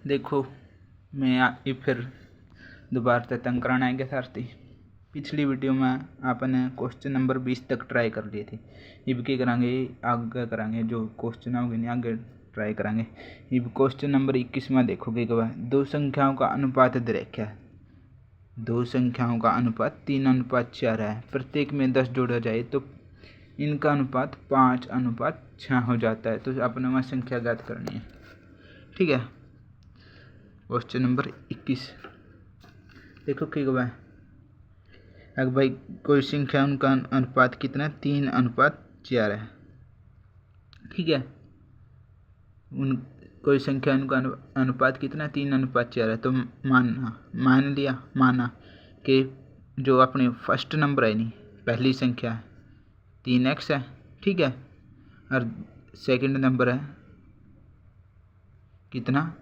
देखो मैं फिर दोबारा से तंग कराने आएंगे सारथी। पिछली वीडियो में आपने क्वेश्चन नंबर 20 तक ट्राई कर लिए थे। इब क्या करांगे, आगे करांगे जो क्वेश्चन होंगे नहीं आगे ट्राई करांगे। इब क्वेश्चन नंबर 21 में देखोगे कि वह दो संख्याओं का अनुपात दे रखा है। दो संख्याओं का अनुपात 3:4 है। प्रत्येक में 10 जोड़ा जाए तो इनका अनुपात 5:6 हो जाता है। तो अपने वहाँ संख्या ज्ञात करनी है। ठीक है, क्वेश्चन नंबर 21 देखो क्या हुआ है। अगर भाई कोई संख्या उनका अनुपात कितना है, 3:4 है। ठीक है, उन कोई संख्या उनका अनुपात कितना है, 3:4 है। तो माना कि जो अपने फर्स्ट नंबर है नहीं, पहली संख्या है 3x है। ठीक है, और सेकंड नंबर है कितना,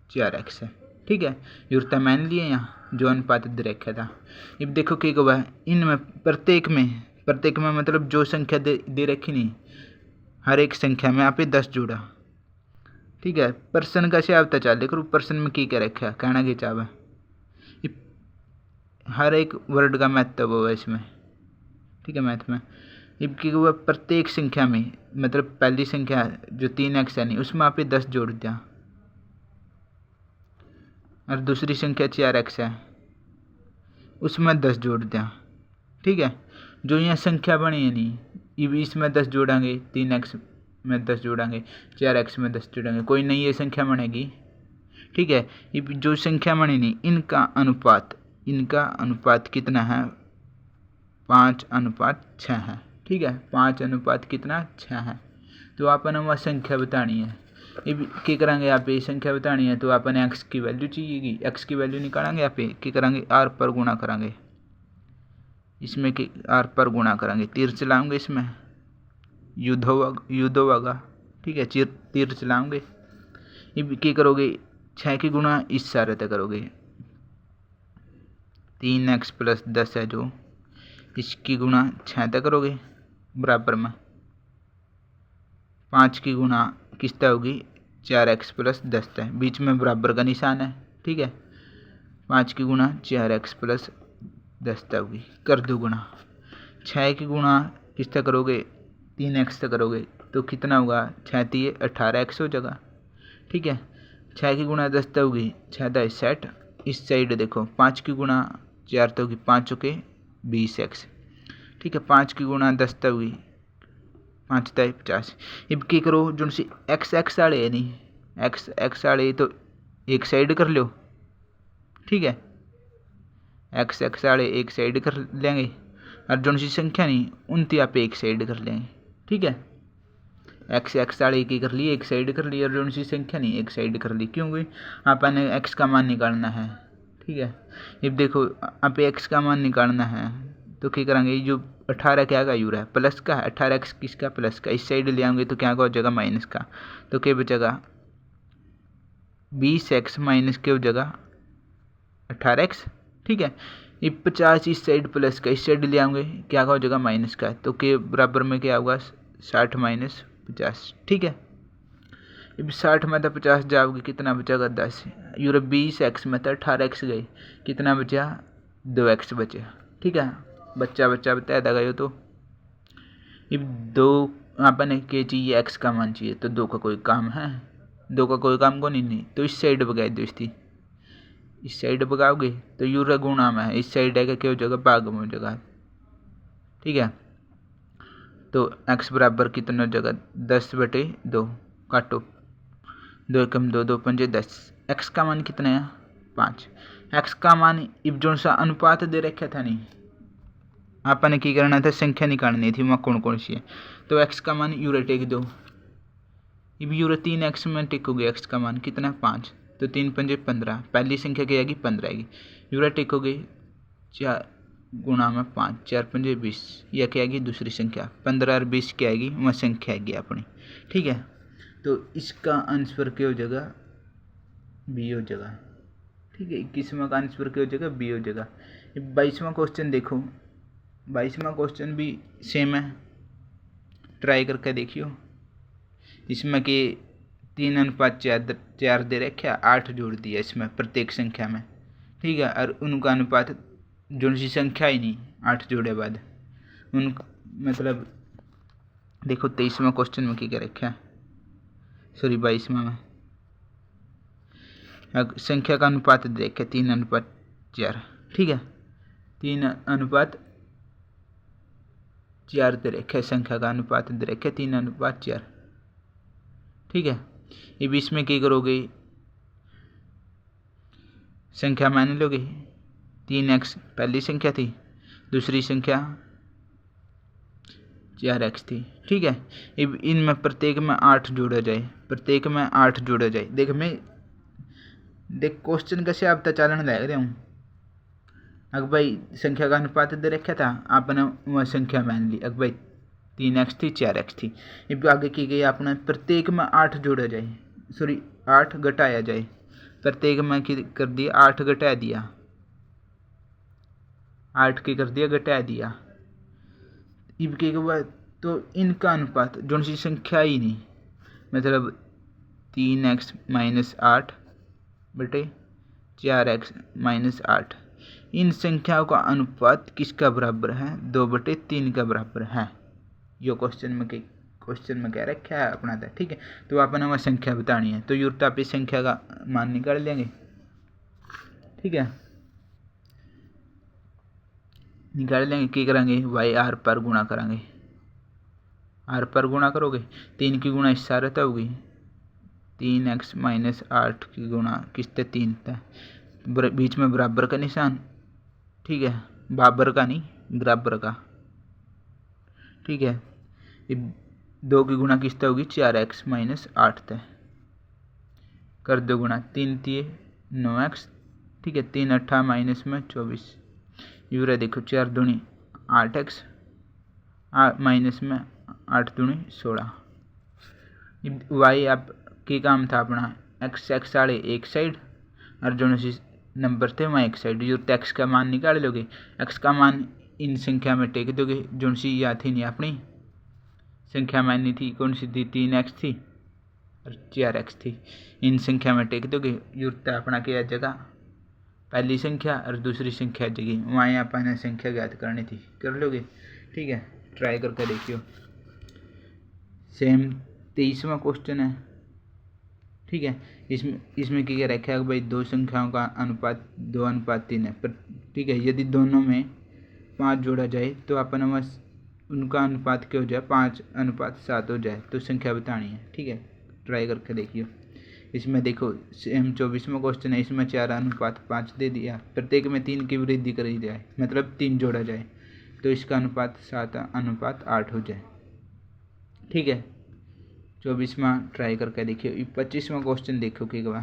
4x है। ठीक है, युरता मान लिए यहाँ जो अनुपात दे रखा था। अब देखो क्या हुआ है, इनमें प्रत्येक में मतलब जो संख्या दे रखी नहीं, हर एक संख्या में आप 10 जोड़ा। ठीक है, पर्सन का से आवता चाल देखो पर्सन में क्या रखा है, कहना क्या चाह है, हर एक वर्ड का महत्व है इसमें। ठीक है, मैथ में अब क्या हुआ, प्रत्येक संख्या में मतलब पहली संख्या जो 3x है नहीं उसमें आप 10 जोड़ दिया, और दूसरी संख्या 4x है उसमें 10 जोड़ दिया। ठीक है, जो यहाँ संख्या बनी है नहीं, अब इसमें 10 जोड़ेंगे, 3x में 10 जोड़ेंगे, 4x में 10 जोड़ेंगे, कोई नई ये संख्या बनेगी। ठीक है, अब जो संख्या बनी नहीं इनका अनुपात कितना है, 5:6 है। ठीक है, 5:6 है। तो आपने वह संख्या बतानी है। अब क्या करेंगे, आप ये संख्या बतानी है तो आपने x की वैल्यू चाहिएगी, x की वैल्यू निकालेंगे, आप क्या करेंगे r पर गुणा करेंगे, इसमें कि r पर गुणा करेंगे, तीर चलाएंगे, इसमें युद्ध होगा। ठीक है, तीर चलाएंगे। अब क्या करोगे, 6 की गुणा इस सारे तक करोगे, 3x + 10 है जो, इसकी गुणा 6 तक करोगे बराबर में 5 की गुणा किस तक होगी, 4x + 10 है, बीच में बराबर का निशान है। ठीक है, 5 की गुणा 4x + 10 तक होगी, कर दो गुणा। 6 की गुणा किस तक करोगे, 3x तक करोगे तो कितना होगा, 6 × 18x हो जाएगा। ठीक है, 6 की गुणा 10 तक होगी, 6 × 60। इस साइड देखो 5 की गुणा 4 तक होगी, 5 × 20x। ठीक है, 5 की गुणा 10 तक होगी, 5 × 50। अब क्या करो, जो सी x वाले है नहीं, x वाले तो एक साइड कर लो। ठीक है, x वाले एक साइड कर लेंगे, और जो सी संख्या नहीं उनती आप एक साइड कर लेंगे। ठीक है, x वाले एक कर लिए, एक साइड कर ली, और जो सी संख्या नहीं एक साइड कर ली, क्योंकि आपने x का मान निकालना है। ठीक है, अब देखो आप x का मान निकालना है तो क्या करेंगे, जो 18 क्या का यूरा है, प्लस का है, 18x किसका, प्लस का, इस साइड ले आएंगे तो क्या हो जाएगा, माइनस का। तो क्या बचेगा, 20x माइनस क्या हो जाएगा, 18x। ठीक है, ये 50 इस साइड प्लस का, इस साइड ले आएंगे क्या हो जाएगा, माइनस का। तो के बराबर में क्या होगा, 60 - 50। ठीक है, अब 60 में तो 50 जाओगे, कितना बचेगा, 10। यूरो 20x में तो 18x गए, कितना बचा, 2x बचे। ठीक है, बच्चा बता देगा तो। अब 2 आपने के चाहिए, x का मान चाहिए, तो 2 का कोई काम है, 2 का कोई काम को नहीं, तो इस साइड भगाए दो, इस साइड भगाओगे तो यूरा गुणा में है, इस साइड है क्या हो जाएगा, भाग में हो जाएगा। ठीक है, तो x बराबर कितना हो जाएगा, 10/2 काटो, 2 × 2 2 × 10। x का मान कितना है, 5। x का मान इब जो सा अनुपात दे रखा था नहीं, आपने क्या करना था, संख्या निकालनी थी वहाँ कौन कौन सी है। तो x का मान यूरा टेक दो, इब यूरा 3x में टेकोगे, x का मान कितना, 5। तो 3 × 5 = 15, पहली संख्या क्या आएगी, 15 आएगी। यूरा टेकोगे 4 गुणा में 5, 4 × 5 = 20, यह क्या आएगी, दूसरी संख्या। 15 और 20 क्या आएगी, वह संख्या आएगी अपनी। ठीक है, तो इसका आंसर क्या हो जाएगा, बी हो जाएगा। ठीक है, 21वां का आंसर क्या हो जाएगा, बी हो जाएगा। 22वां क्वेश्चन देखो, 22वां क्वेश्चन भी सेम है, ट्राई करके देखियो। इसमें कि 3:4 दे रखा, 8 जोड़ दिया इसमें प्रत्येक संख्या में, ठीक है। और उनका अनुपात जो सी संख्या ही नहीं 8 जोड़े बाद उन मतलब देखो 23वां क्वेश्चन में क्या रखा है, सॉरी 22वां में संख्या का अनुपात दे रखा 3:4, ठीक है। 3:4 दे रखा है, संख्या का अनुपात दे रखा 3:4, ठीक है। अब इसमें क्या करोगे, संख्या मान लोगे 3x पहली संख्या थी, दूसरी संख्या 4x थी, ठीक है। अब इनमें प्रत्येक में 8 जोड़ा जाए, प्रत्येक में 8 जोड़ा जाए। देख क्वेश्चन कैसे आप चालन लग रहे हूँ। अगर भाई संख्या का अनुपात दे रखा था, आपने वह संख्या मान ली, अगर भाई 3x थी 4x थी। अब आगे की गई आपने प्रत्येक में 8 जोड़ा जाए, सॉरी 8 घटाया जाए, प्रत्येक में कर दिया 8 घटा दिया, 8 के कर दिया घटा दिया। इब के बाद तो इनका अनुपात जो सी संख्या ही नहीं, मतलब 3x - 8 बटे 4x - 8, इन संख्याओं का अनुपात किसका बराबर है, 2/3 का बराबर है। यो क्वेश्चन में कह रखा है अपना था, ठीक है। तो आपने वह संख्या बतानी है, तो यूरता पे संख्या का मान निकाल लेंगे, ठीक है। निकाल लेंगे, क्या करेंगे, वाई आर पर गुणा करेंगे, आर पर गुणा करोगे 3 की गुणा इससे रहता होगी, 3x - 8 की गुणा किसते 3 था, बीच में बराबर का निशान, ठीक है, बराबर का नहीं बराबर का, ठीक है। 2 की गुणा किसते होगी 4x - 8 थे, कर दो गुणा, 3 3 9x, ठीक है। 3 8 माइनस में 24, यूरा देखो 4 दूनी 8x माइनस में 8 दूनी 16। वाई आप के काम था अपना x साढ़े एक साइड और जो नंबर थे वहाँ एक साइड, जो x का मान निकाल लोगे, x का मान इन संख्या में टेक दोगे, जो सी या थी नहीं अपनी संख्या माननी थी, कौन सी थी 3x थी और 4x थी, इन संख्या में टेक दोगे, युक्त अपना क्या जगह पहली संख्या और दूसरी संख्या जगह, वहाँ अपने संख्या ज्ञात करनी थी, कर लोगे, ठीक है। ट्राई करके देखियो। सेम 23वां क्वेश्चन है, ठीक है। इसमें क्या रखा है भाई, दो संख्याओं का अनुपात 2:3 है, पर ठीक है, यदि दोनों में 5 जोड़ा जाए तो अपन उनका अनुपात क्या हो जाए 5:7 हो जाए, तो संख्या बतानी है, ठीक है। ट्राई करके देखिए। इसमें देखो सेम 24वां क्वेश्चन है, इसमें 4:5 दे दिया, प्रत्येक में 3 की वृद्धि करी जाए, मतलब 3 जोड़ा जाए, तो इसका अनुपात 7:8 हो जाए, ठीक है। 24वां ट्राई करके देखिए। 25वां क्वेश्चन देखो कि गवा,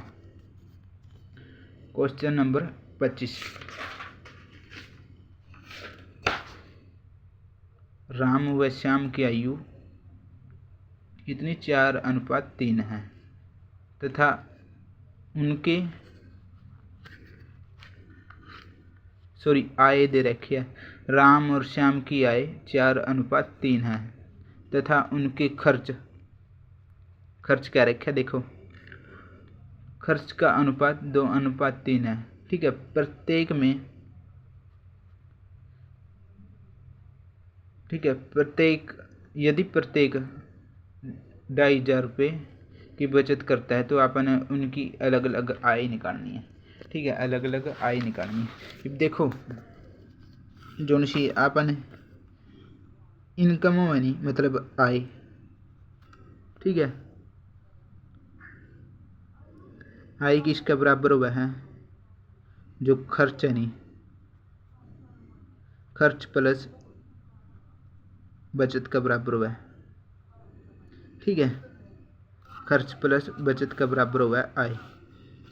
क्वेश्चन नंबर 25, राम व श्याम की आयु कितनी 4:3 है तथा उनके आय दे रखी है। राम और श्याम की आय 4:3 है तथा उनके खर्च क्या रखा है, देखो खर्च का अनुपात 2:3 है, ठीक है। प्रत्येक में, ठीक है, यदि प्रत्येक 2,500 रुपये की बचत करता है तो आपने उनकी अलग अलग आय निकालनी है, ठीक है, अलग अलग आय निकालनी है। अब देखो जो सी आपने इनकम है नहीं, मतलब आय, ठीक है, आय किसका बराबर हुआ है, जो खर्च है नहीं, खर्च प्लस बचत का बराबर हुआ है, ठीक है, खर्च प्लस बचत का बराबर हुआ है आय।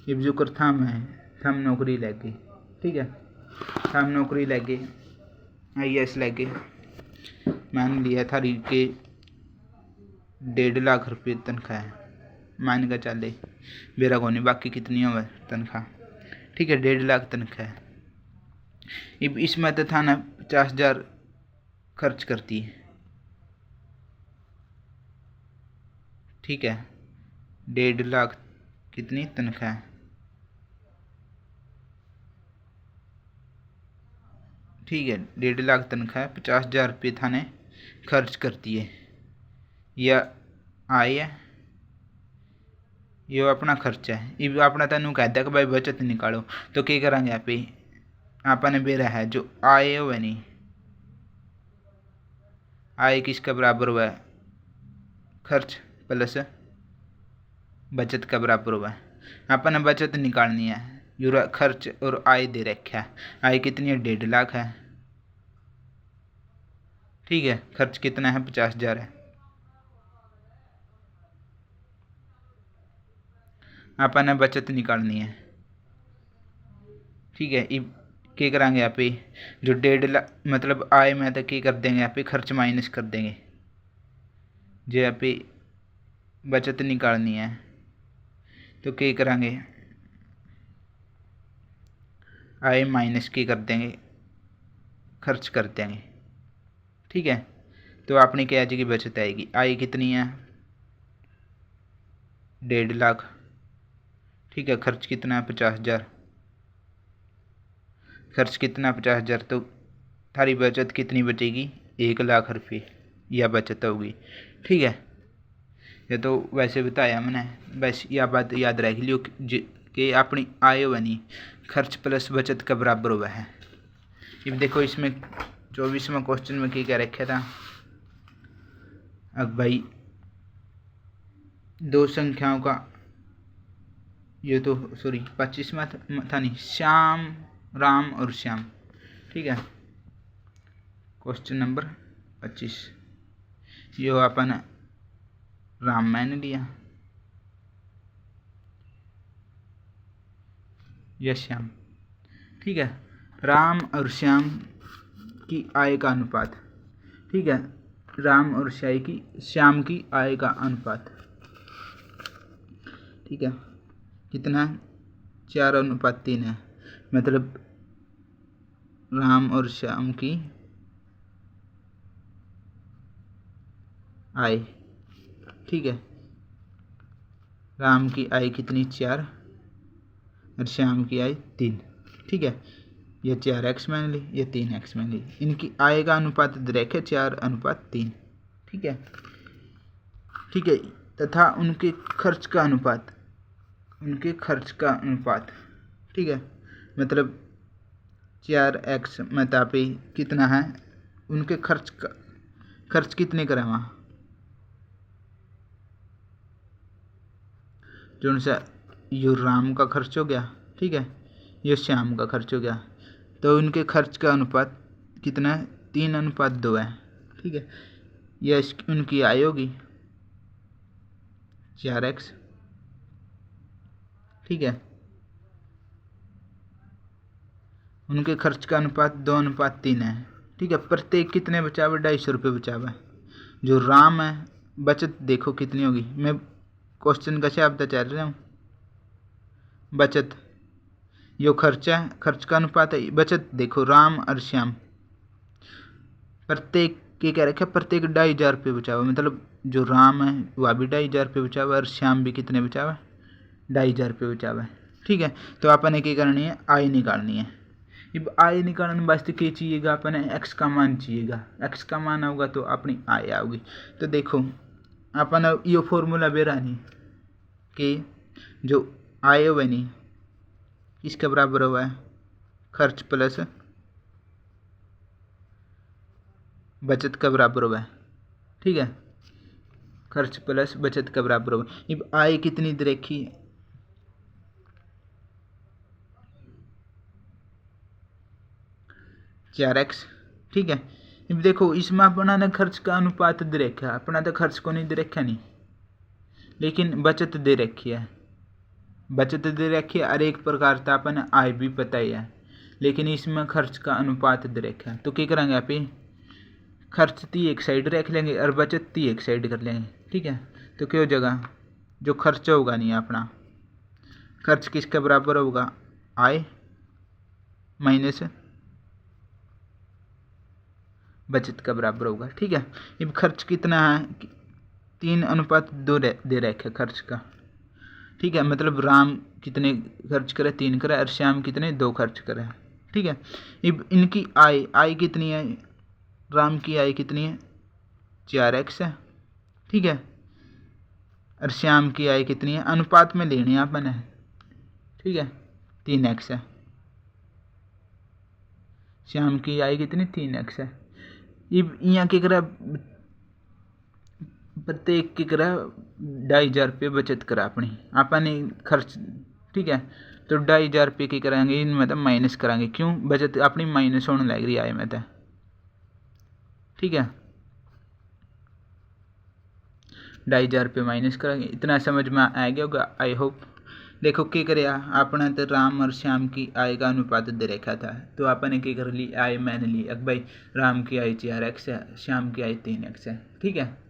अब जो कर थम है, थम नौकरी लग गई, ठीक है, थम नौकरी लग गई, IAS लग गई, मान लिया थारी के 1.5 लाख रुपये तनख्वाह है, मान का चले मेरा को नहीं, बाकी कितनी हो तनख्वाह, ठीक है, 1.5 लाख तनख्वाह है। अब इसमें तो थाना 50,000 खर्च करती है, ठीक है, 1.5 लाख कितनी तनख्वाह, ठीक है 1.5 लाख तनख्वाह, 50,000 रुपये थाने खर्च करती है, यह आय है, ये अपना खर्चा है। ये अपना तेन कहता है कि भाई बचत निकालो, तो क्या करेंगे आप ही आपने बेरा है जो आय हो नहीं, आय किसका बराबर हुआ है, खर्च प्लस बचत का बराबर हुआ है। आपने बचत निकालनी है, जो खर्च और आय दे रखा है, आय कितनी है 1.5 लाख है, ठीक है खर्च कितना है 50,000 है। आपने बचत निकालनी है, ठीक है क्या करेंगे आप ही जो 1.5 लाख मतलब आय में तो क्या कर देंगे आप ही खर्च माइनस कर देंगे, जो आप ही बचत निकालनी है तो क्या करेंगे आय माइनस क्या कर देंगे खर्च कर देंगे, ठीक है। तो अपनी क्या की बचत आएगी, आय कितनी है 1.5 लाख, ठीक है खर्च कितना है 50,000, खर्च कितना 50,000, तो थारी बचत कितनी बचेगी 1 लाख रुपये यह बचत होगी, ठीक है। ये तो वैसे बताया मैंने, बस यह बात याद रख लियो कि अपनी आय बनी खर्च प्लस बचत का बराबर हुआ है। अब देखो इसमें 24वें क्वेश्चन में क्या रखा था, अब भाई दो संख्याओं का, ये तो सॉरी 25वां था नहीं, श्याम राम और श्याम, ठीक है क्वेश्चन नंबर 25, यो अपन राम मैंने लिया या श्याम, ठीक है राम और श्याम की आय का अनुपात, ठीक है राम और श्याम की आय का अनुपात, ठीक है कितना 4:3 है, मतलब राम और श्याम की आय, ठीक है राम की आय कितनी 4 और श्याम की आय 3, ठीक है ये 4x मैंने ली, ये 3x मैंने ली, इनकी आय का अनुपात देखे 4:3, ठीक है, ठीक है तथा उनके खर्च का अनुपात, ठीक है मतलब 4x पे कितना है उनके खर्च कितने करें वहाँ, जो उनसे यो राम का खर्च हो गया, ठीक है ये श्याम का खर्च हो गया, तो उनके खर्च का अनुपात कितना है 3:2 है, ठीक है यह उनकी आय होगी 4x, ठीक है उनके खर्च का अनुपात 2:3 है, ठीक है प्रत्येक कितने बचावे 250 रुपये बचावे, जो राम है बचत देखो कितनी होगी, मैं क्वेश्चन का शब्द चल रहा हूँ, बचत यो खर्चा है खर्च का अनुपात है, बचत देखो राम और श्याम प्रत्येक के कह रखे प्रत्येक 2,500 रुपये बचावे, मतलब जो राम है वह भी 2,500 रुपये बचावे और श्याम भी कितने बचावे 2,500 रुपये बचावे, ठीक है। तो आपने क्या करनी है आय निकालनी है, अब आय निकालने वास्ते क्या चाहिएगा अपने एक्स का मान चाहिएगा, एक्स का मान होगा तो अपनी आय आओगी। तो देखो अपन ये फॉर्मूला बेरानी कि जो आय बनी किसके बराबर हुआ है खर्च प्लस बचत का बराबर हुआ है, ठीक है खर्च प्लस बचत का बराबर हुआ। अब आय कितनी दे रखी 4x, ठीक है। अब देखो इसमें अपना ने खर्च का अनुपात दे रखा है, अपना तो खर्च को नहीं दे रखा नहीं, लेकिन बचत दे रखी है, बचत दे रखी है और एक प्रकार का अपन आय भी पता ही है, लेकिन इसमें खर्च का अनुपात दे रखा है। तो क्या करेंगे आप खर्च ती एक साइड रख लेंगे और बचत ती एक साइड कर लेंगे, ठीक है। तो क्या हो जाएगा जो खर्च होगा नहीं अपना खर्च किसके बराबर होगा आय माइनस बचत का बराबर होगा, ठीक है। अब खर्च कितना है 3:2 दे रखे खर्च का, ठीक है, मतलब राम कितने खर्च करे, 3 करे, और श्याम कितने, 2 खर्च करे। ठीक है, अब इनकी आय कितनी है, राम की आय कितनी है, 4x है। ठीक है, और श्याम की आय कितनी है, अनुपात में लेनी है अपन है। ठीक है, 3x है। श्याम की आय कितनी, 3x है। अब यहाँ क्या करा, प्रत्येक की करा 2,500 रुपये बचत करा अपनी, आपने खर्च। ठीक है, तो 2,500 रुपये की कराएंगे इनमें तो माइनस कराएंगे, क्यों, बचत अपनी माइनस होने लग रही आय में तो। ठीक है, 2,500 रुपये माइनस कराएंगे। इतना समझ में आ गया होगा आई होप। देखो क्या करे, अपना तो राम और श्याम की आय का अनुपात दे रखा था, तो आपने क्या कर ली, आय मान ली अब भाई राम की आय 4x है, श्याम की आय 3x है। ठीक है,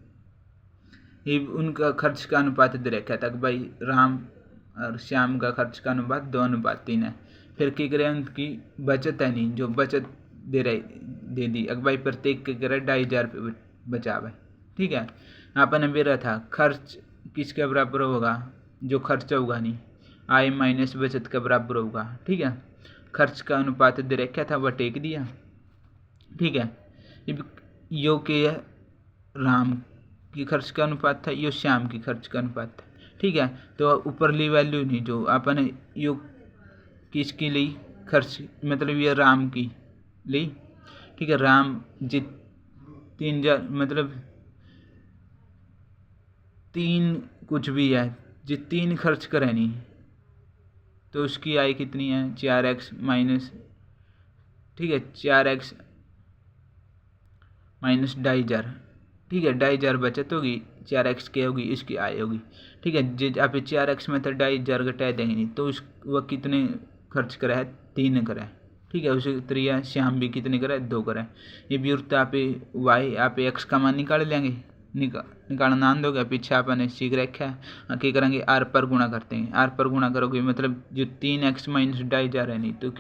ये उनका खर्च का अनुपात दे रखा था कि भाई राम और श्याम का खर्च का अनुपात 2:3 है। फिर क्या करें, उनकी बचत है नहीं, जो बचत दे दी अब भाई प्रत्येक के करे 2,500 रुपये बचावे। ठीक है, आपने बेरा था खर्च किसके बराबर होगा, जो खर्च होगा नहीं, आय माइनस बचत के बराबर होगा। ठीक है, खर्च का अनुपात दे रखा था, वह टेक दिया। ठीक है, यो के राम की खर्च का अनुपात था, यो श्याम की खर्च का अनुपात था। ठीक है, तो ऊपरली वैल्यू नहीं, जो अपन यो किसकी ली, खर्च मतलब ये राम की ली। ठीक है, राम जित 3,000 मतलब 3 कुछ भी है, जित 3 खर्च करे नहीं, तो उसकी आय कितनी है, 4x माइनस। ठीक है, 4x माइनस 2,500। ठीक है, 2,500 बचत होगी, 4x क्या होगी, इसकी आय होगी। ठीक है, जो आप 4x में तो 2,500 घटा देंगे नहीं, तो उस वह कितने खर्च करा है, 3 करा है। ठीक है, उसी तरीका श्याम भी कितने करा है, 2 करा है। ये व्युत्त आप वाई आप x का मान निकाल लेंगे, निकालना आन दोगे, पीछे आपने सीख रखा है क्या करेंगे, आर पर गुणा करते हैं। आर पर गुणा करोगे मतलब जो 3x माइनस 2,500 है नहीं, तो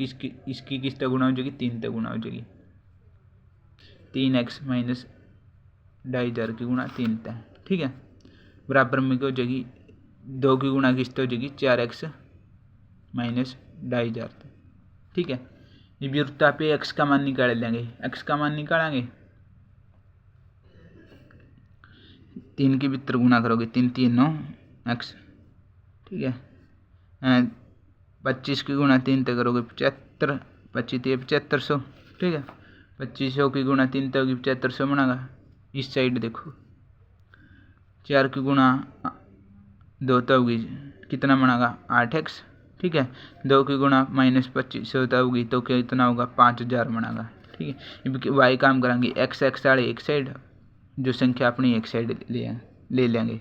इसकी किस तक गुणा हो जाएगी, 3 तक गुणा हो जाएगी। 3x माइनस 2,500 की गुणा 3 तक। ठीक है, बराबर में क्या हो जाएगी, 2 की गुणा किस हो जाएगी, 4x माइनस 2,500। ठीक है, ये व्युत्त आप x का मान निकाल लेंगे, x का मान निकालेंगे, 3 की भीतर गुणा करोगे, 3 3 9 x। ठीक है, 25 की गुणा 3 तक करोगे 75, 25 7500। ठीक है, 2500 की गुणा 3 तक होगी 7500 बनेगा। इस साइड देखो 4 की गुणा 2 तक होगी, कितना बनेगा, 8x। ठीक है, 2 की गुणा माइनस 2500 तक होगी, तो क्या इतना होगा, 5,000 बनेगा। ठीक है, अब वाई काम करेंगे, x साढ़े एक साइड, जो संख्या अपनी एक साइड ले लेंगे।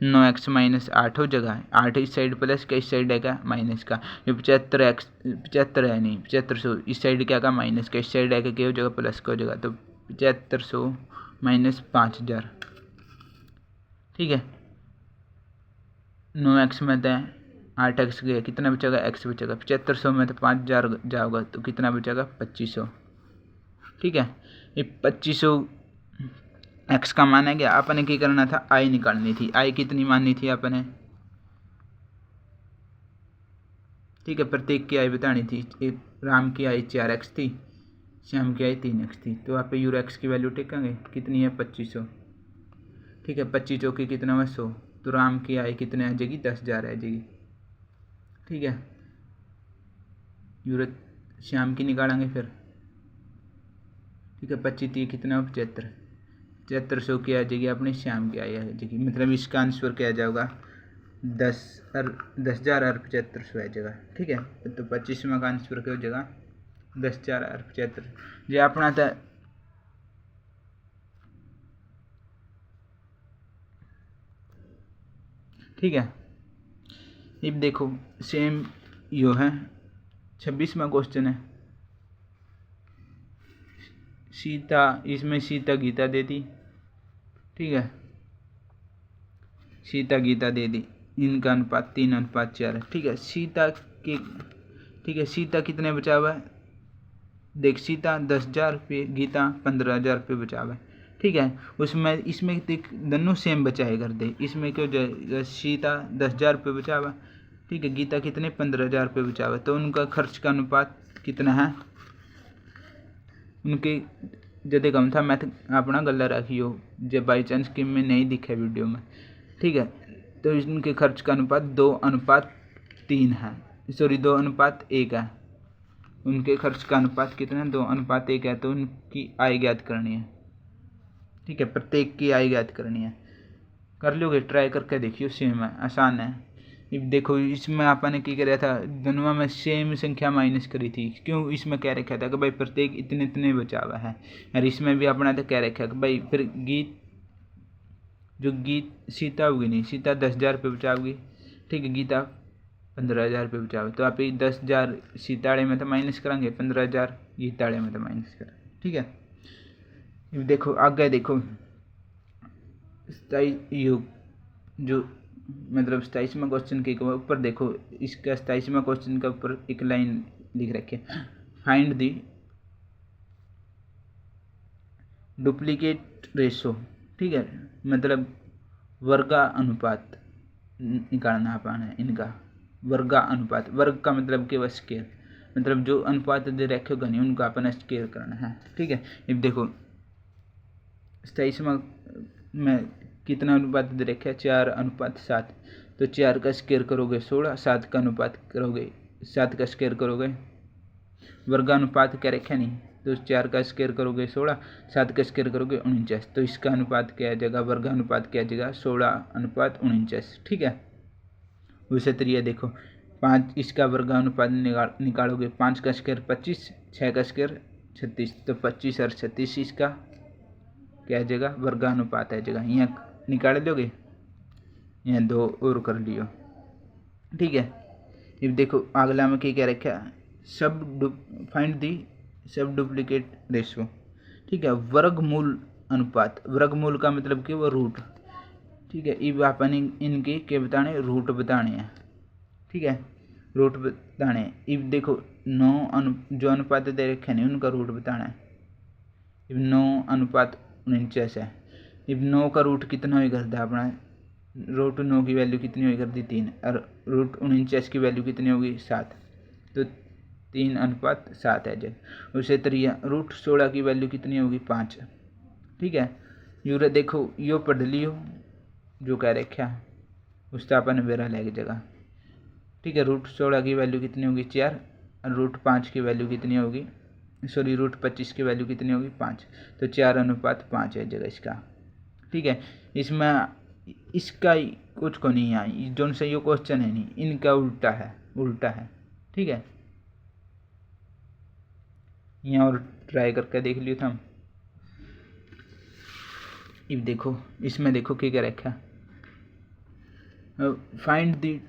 9x माइनस 8 हो जगह, 8 इस साइड प्लस का, इस साइड है क्या, माइनस का। ये 75 है नहीं, 7500 इस साइड क्या का, माइनस का, इस साइड है क्या हो जगह, प्लस का हो जगह, तो 7500 माइनस 5,000। ठीक है, 9x में तो 8x गया, कितना बचेगा, x बचेगा। 7500 में तो 5,000 जाओगा, तो कितना बचेगा, 2500। ठीक है, ये 2500 x का मान है क्या, अपने क्या करना था, आय निकालनी थी। आय कितनी माननी थी अपने, ठीक है, प्रत्येक की आय बतानी थी। राम की आय 4x थी, श्याम की आय 3x थी, तो आप यूरो एक्स की वैल्यू टेकेंगे, कितनी है, 2500। ठीक है, 2500 की कितना है, 100, तो राम की आय कितने आ जाएगी, 10,000 आ जाएगी। ठीक है, यूरो श्याम की निकालेंगे फिर। ठीक है, 25 कितना है, 7500 की आ जाएगी अपनी श्याम की आय आ जाएगी, मतलब इसका आंसर क्या आ जाएगा, 10,000 और 7500 आ जाएगा। ठीक है, तो 25वां का आंसर क्या हो जाएगा, 10,000 और 75। जो अपना था ठीक है, अब देखो सेम यो है, 26वां क्वेश्चन है। सीता, इसमें सीता गीता दे दी। ठीक है, सीता गीता दे दी, इनका अनुपात 3:4 है। ठीक है, सीता के, ठीक है, सीता कितने बचा हुआ है, देख सीता 10,000 रुपये, गीता 15,000 रुपये बचा हुआ है। ठीक है। उसमें इसमें देख दोनों सेम बचाए कर दे, इसमें क्यों सीता 10,000 रुपये बचा हुआ, ठीक है, गीता कितने 15,000 रुपये बचा हुआ, तो उनका खर्च का अनुपात कितना है, उनके जदे कम था मैथ अपना गला रखियो जब बाई चांस कि में नहीं दिखे वीडियो में, ठीक है। तो इनके खर्च का अनुपात 2:3 है, सॉरी 2:1 है। उनके खर्च का अनुपात कितना 2:1 है। तो उनकी आय ज्ञात करनी है, ठीक है, प्रत्येक की आय ज्ञात करनी है। कर लोगे, ट्राई करके देखियो, सेम है, आसान है। देखो इसमें आपने क्या कराया था, दोनों में सेम संख्या माइनस करी थी, क्यों इसमें कह रखा था कि भाई प्रत्येक इतने इतने बचा हुआ है, और इसमें भी अपना तो कह रखा कि भाई फिर गीत सीता होगी नहीं, सीता 10,000 रुपये बचाओगी, ठीक है, गीता 15,000 रुपये बचाओगे, तो आप 10,000 सीताड़े में तो माइनस करेंगे, 15,000 गीताड़े में तो माइनस करें, ठीक है। देखो आगे देखो स्थायी योग जो मतलब 27वां क्वेश्चन के ऊपर देखो, इसका 27वां क्वेश्चन के ऊपर एक लाइन लिख रखी है, फाइंड दी डुप्लीकेट रेशो, ठीक है, मतलब वर्गा अनुपात निकालना पाना इनका, वर्गा अनुपात, वर्ग का मतलब केवल स्केल, मतलब जो अनुपात दे रखे होगा नहीं उनका अपना स्केल करना है, ठीक है। अब देखो 27वां में कितना अनुपात दे रखा है 4:7, तो 4 का स्केयर करोगे 16, 7 का अनुपात करोगे 7 का स्केयर करोगे, वर्गानुपात क्या रखा नहीं, तो 4 का स्केयर करोगे 16, 7 का स्केयर करोगे 49, तो इसका अनुपात क्या आ जाएगा, वर्गानुपात क्या आ जाएगा 16:49, ठीक है। उसे तरीके देखो 5 इसका वर्गानुपात निकालोगे, 5 का स्केयर 25, 6 का स्केयर 36, तो 25 और 36 इसका क्या आ जाएगा, वर्गानुपात आ जाएगा। यहाँ निकाल दोगे, यहाँ 2 और कर लियो, ठीक है। अब देखो अगला में क्या रखा, फाइंड दी सब डुप्लीकेट रेशो, ठीक है, वर्गमूल अनुपात, वर्गमूल का मतलब कि वो रूट, ठीक है। अब अपन इनके क्या बताने, रूट बताने हैं, ठीक है, रूट बताने हैं। अब देखो 9 जो अनुपात दे रखे नहीं उनका रूट बताना है। अब 9:49 है। अब 9 का रूट कितना हुई करता है अपना, रूट 9 की वैल्यू कितनी हुई करती 3, और रूट 49 की वैल्यू कितनी होगी 7, तो 3:7 है जब। उसे तरीका रूट 16 की वैल्यू कितनी होगी 5, ठीक है। यूरे देखो यो पढ़ लियो जो कह रखा उसका अपन वेरा लेके जगह, ठीक है। रूट 16 की वैल्यू कितनी होगी 4, और रूट 5 की वैल्यू कितनी होगी, सॉरी रूट 25 की वैल्यू कितनी होगी 5, तो 4:5 है जगह इसका, ठीक है। इसमें इसका कुछ को नहीं है, जो से ये क्वेश्चन है नहीं, इनका उल्टा है, ठीक है। यहाँ और ट्राई करके देख लियो था। अब देखो इसमें देखो क्या रखा, फाइंड दी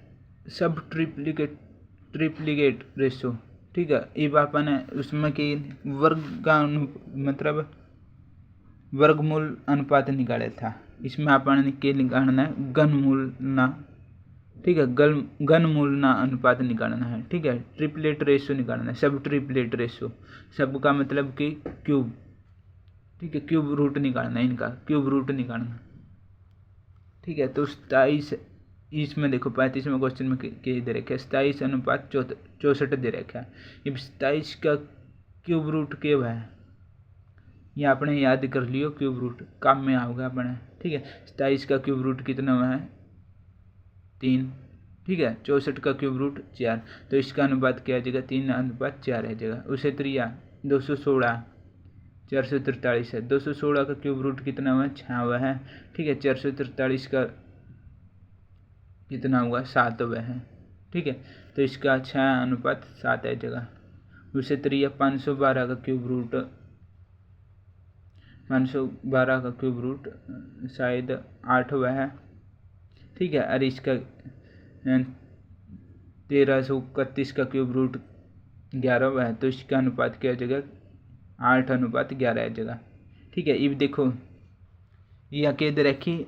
सब ट्रिप्लीकेट रेशो, ठीक है। अब अपन उसमें कि मतलब वर्गमूल अनुपात निकाले था, इसमें अपन ने क्या निकालना है, घनमूल ना, ठीक है, घनमूल ना अनुपात निकालना है, ठीक है। ट्रिपलेट रेशो निकालना है, सब ट्रिपलेट रेशो, सब का मतलब कि क्यूब, ठीक है, क्यूब रूट निकालना है, इनका क्यूब रूट निकालना, ठीक है। तो 27 इसमें देखो 35वें क्वेश्चन में क्या दे रखा है, 27:64 दे रखा है। अब 27 का क्यूब रूट क्या है, ये आपने याद कर लियो, क्यूब रूट काम में आओगे अपने, ठीक है। 27 का क्यूब रूट कितना हुआ है 3, ठीक है। 64 का क्यूब रूट 4, तो इसका अनुपात क्या आ जाएगा 3:4 है जगह। उसे त्रिया 216 443 है, 216 का क्यूब रूट कितना हुआ 6 हुआ है, ठीक है। 443 का कितना हुआ 7 हुआ है, ठीक है। तो इसका 6:7 है जगह। उसे त्रिया 512 का क्यूब रूट, 512 का क्यूब रूट शायद 8 हुआ है, ठीक है। और इसका 1331 का क्यूब रूट 11 हुआ है, तो इसका अनुपात क्या जगह 8:11 है जगह, ठीक है। अब देखो यह क्या दे रखी,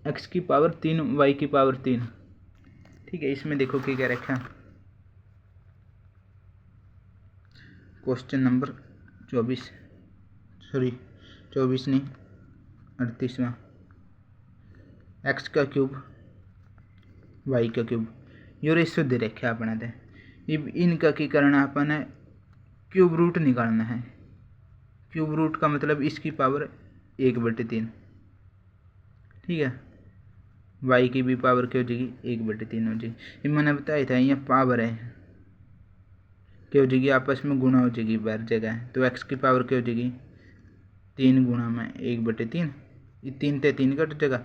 x की पावर 3 y की पावर 3, ठीक है। इसमें देखो क्या रखा, क्वेश्चन नंबर 24 24 नहीं 38वां, एक्स का क्यूब वाई का क्यूब, यो रेशो दे रखे अपने ते। अब इनका की करना अपन है, क्यूब रूट निकालना है। क्यूब रूट का मतलब इसकी पावर 1/3, ठीक है। वाई की भी पावर क्या हो जाएगी 1/3 हो जाएगी। ये मैंने बताया था यहाँ पावर है, क्या हो जाएगी आपस में गुणा हो जाएगी बाहर जगह, तो एक्स की पावर क्या हो जाएगी 3 गुणा में 1/3, ये 3 से 3 कट जाएगा,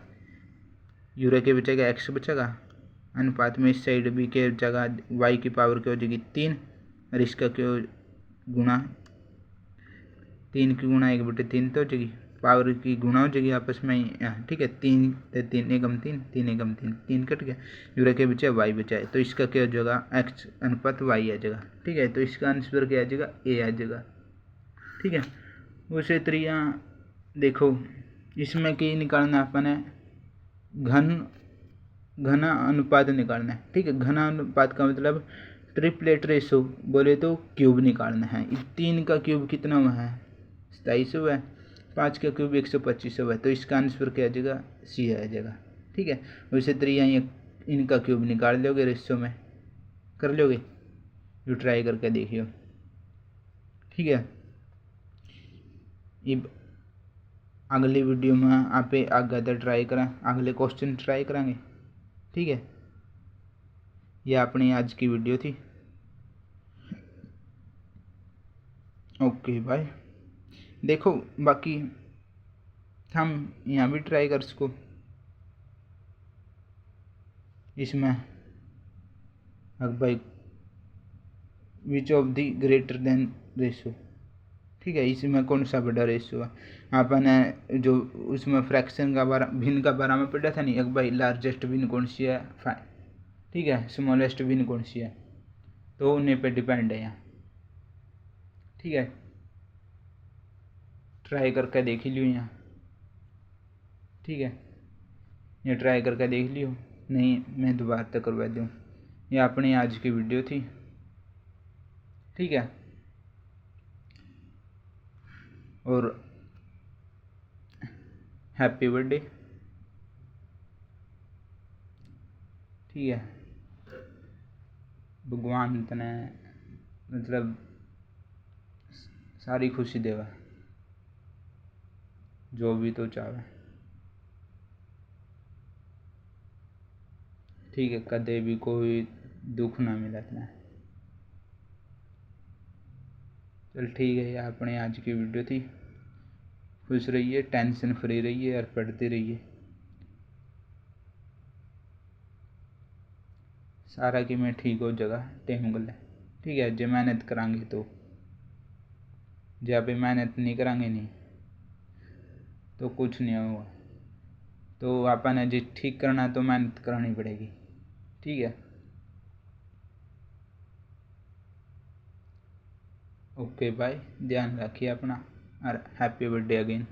यूरे के बचेगा एक्स बचेगा, अनुपात में इस साइड भी के जगह वाई की पावर क्या हो जाएगी 3, और इसका क्या गुणा 3 की गुणा 1/3 तो हो जाएगी, पावर की गुणा हो जाएगी आपस में यहाँ, ठीक है। 3 से 3 एकम 3, 3 एकम 3, 3 कट गया, यूरे के बचे वाई बचा है, तो इसका क्या हो जाएगा एक्स अनुपात वाई आ जाएगा, ठीक है। तो इसका आंसर क्या आ जाएगा ए आ जाएगा, ठीक है। उसी तरह देखो इसमें की निकालना अपन है घना अनुपात निकालना है, ठीक है। घना अनुपात का मतलब ट्रिपलेट रेशो बोले तो क्यूब निकालना है। 3 का क्यूब कितना हुआ है 2700 है, 5 का क्यूब 125 है, तो इसका आंसर क्या आ जाएगा सी आ जाएगा, ठीक है। वैसे तरह ये इनका क्यूब निकाल लोगे, रेशो में कर लोगे, जो ट्राई करके देखियो, ठीक है। अब अगली वीडियो में आप आगे तो ट्राई करा, अगले क्वेश्चन ट्राई करांगे, ठीक है। यह अपनी आज की वीडियो थी, ओके बाय। देखो बाकी हम यहाँ भी ट्राई कर सको इसमें, अब भाई which of the greater than ratio, ठीक है। इसमें कौन सा बड़ा रेशो है, आपने जो उसमें फ्रैक्शन का बारा भिन्न का बारे में पढ़ा था नहीं, एक भाई लार्जेस्ट भिन्न कौन सी है, ठीक है, स्मॉलेस्ट भिन्न कौन सी है, तो उन्हीं पे डिपेंड है यहाँ, ठीक है। ट्राई करके देख लियो यहाँ, ठीक है। ये ट्राई करके देख लियो, नहीं मैं दोबारा तक करवा दूँ। ये अपनी आज की वीडियो थी, ठीक है। और हैप्पी बर्थडे, ठीक है। भगवान तने मतलब सारी खुशी देवा, जो भी तो चाहे, ठीक है। कदे भी कोई दुख ना मिला इतना, चल ठीक है। ये अपने आज की वीडियो थी, खुश रहिए, टेंशन फ्री रहिए और पढ़ते रहिए, सारा कि मैं ठीक हो जाएगा टाइम गल, ठीक है। जो मेहनत करांगे तो, जो आप मेहनत नहीं करांगे नहीं तो कुछ नहीं होगा, तो आपने जो ठीक करना है तो मेहनत करानी पड़ेगी, ठीक है। ओके बाय, ध्यान रखिए अपना और हैप्पी बर्थडे अगेन।